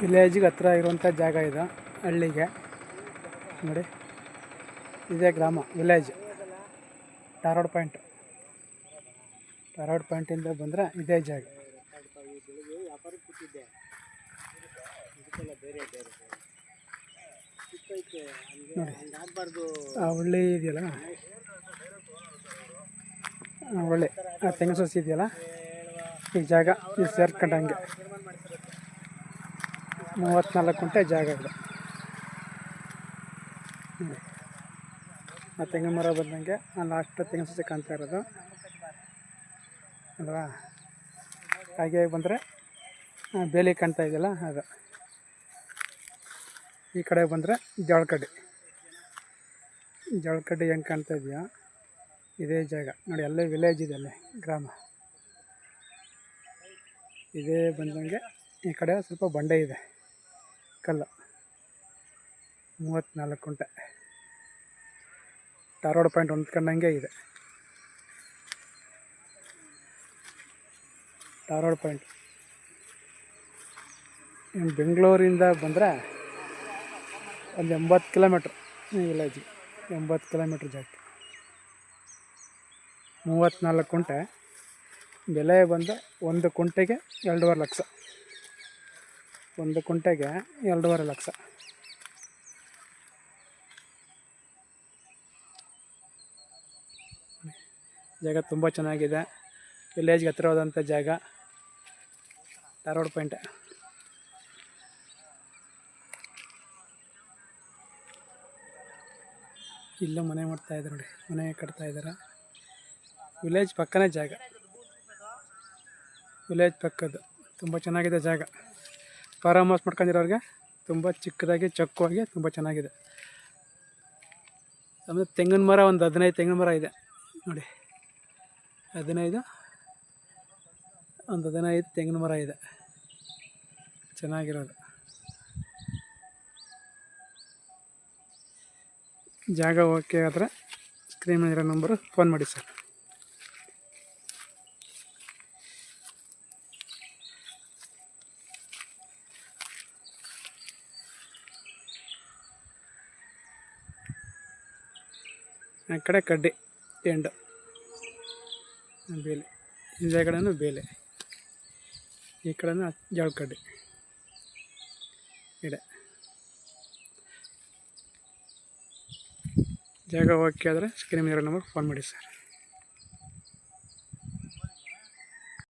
ವಿಲೇಜಿಗೆ ಹತ್ರ ಇರುವಂಥ ಜಾಗ ಇದು. ಹಳ್ಳಿಗೆ ನೋಡಿ, ಇದೇ ಗ್ರಾಮ ವಿಲೇಜ್. ಧಾರವಾಡ ಪಾಯಿಂಟಿಂದ ಬಂದರೆ ಇದೇ ಜಾಗ ನೋಡಿ. ಆ ಒಳ್ಳೆ ಇದೆಯಲ್ಲ, ಒಳ್ಳೆ ಆ ತೆಂಗಿನ ಸಸಿ ಇದೆಯಲ್ಲ, ಈ ಜಾಗ ಇದು ಸೇರ್ಕೊಂಡಂಗೆ 34 ಗುಂಟೆ ಜಾಗ ಇದೆ. ಆ ತೆಂಗಿನ ಮರ ಬಂದಂಗೆ ಆ ಲಾಸ್ಟ್ ತೆಂಗಿನ ಸಸಿ ಕಾಣ್ತಾ ಇರೋದು ಅಲ್ವಾ. ಹಾಗೆ ಬಂದರೆ ಬೇಲಿ ಕಾಣ್ತಾ ಇದೆಯಲ್ಲ, ಅದು. ಈ ಕಡೆ ಬಂದರೆ ಜೋಳಕಡ್ಡಿ ಹೆಂಗೆ ಕಾಣ್ತಾ ಇದೆಯಾ, ಇದೇ ಜಾಗ ನೋಡಿ. ಅಲ್ಲೇ ವಿಲೇಜ್ ಇದೆ, ಅಲ್ಲೇ ಗ್ರಾಮ. ಇದೇ ಬಂದಂಗೆ ಈ ಕಡೆ ಸ್ವಲ್ಪ ಬಂಡೆ ಇದೆ, ಕಲ್ಲು. 34 ಗುಂಟೆ ಧಾರವಾಡ ಪಾಯಿಂಟ್ ಹೊಂದ್ಕೊಂಡಂಗೆ ಇದೆ. ಧಾರವಾಡ ಪಾಯಿಂಟ್ ಇನ್ನು ಬೆಂಗಳೂರಿಂದ ಬಂದರೆ ಒಂದು 80 ಕಿಲೋಮೀಟ್ರ್ ಈ ವಿಲೇಜಿಗೆ. 80 ಕಿಲೋಮೀಟ್ರ್ ಜಾಗಕ್ಕೆ 34 ಗುಂಟೆ. ಬೆಲೆ ಬಂದು 1 ಗುಂಟೆಗೆ 2.5 ಲಕ್ಷ. 1 ಗುಂಟೆಗೆ 2.5 ಲಕ್ಷ. ಜಾಗ ತುಂಬ ಚೆನ್ನಾಗಿದೆ. ವಿಲೇಜ್ಗೆ ಹತ್ತಿರವಾದಂಥ ಜಾಗ ಧಾರವಾಡ ಪಾಯಿಂಟ್. ಇಲ್ಲೂ ಮನೆ ಮಾಡ್ತಾಯಿದ್ದಾರೆ ನೋಡಿ, ಮನೆ ಕಟ್ತಾಯಿದ್ದಾರೆ. ವಿಲೇಜ್ ಪಕ್ಕನೇ ಜಾಗ, ವಿಲೇಜ್ ಪಕ್ಕದ್ದು. ತುಂಬ ಚೆನ್ನಾಗಿದೆ ಜಾಗ. ಫಾರಮ್ ಹೌಸ್ ಮಾಡ್ಕೊಂಡಿರೋರಿಗೆ ತುಂಬ ಚಿಕ್ಕದಾಗಿ ಚೊಕ್ಕವಾಗಿ ತುಂಬ ಚೆನ್ನಾಗಿದೆ. ಆಮೇಲೆ ತೆಂಗಿನ ಮರ ಒಂದು 15 ತೆಂಗಿನ ಮರ ಇದೆ ನೋಡಿ. 15 ತೆಂಗಿನ ಮರ ಇದೆ, ಚೆನ್ನಾಗಿರೋದು ಜಾಗ. ಓಕೆ ಆದರೆ ಸ್ಕ್ರೀನ್ ಮೇಲಿರೋ ನಂಬರು ಫೋನ್ ಮಾಡಿ ಸರ್. ಆ ಕಡೆ ಕಡ್ಡಿ ಎಂಡು ಬೇಲೆ, ಹಿಂದೆ ಕಡೆನೂ ಬೇಲೆ, ಈ ಕಡೆನೂ ಜೋಳಕಡ್ಡಿ ಇದೆ. ಜಾಗ ಓಕೆ ಆದರೆ ಸ್ಕ್ರೀನ್ ಮೇಲಿರೋ ನಂಬರ್ ಫೋನ್ ಮಾಡಿ ಸರ್.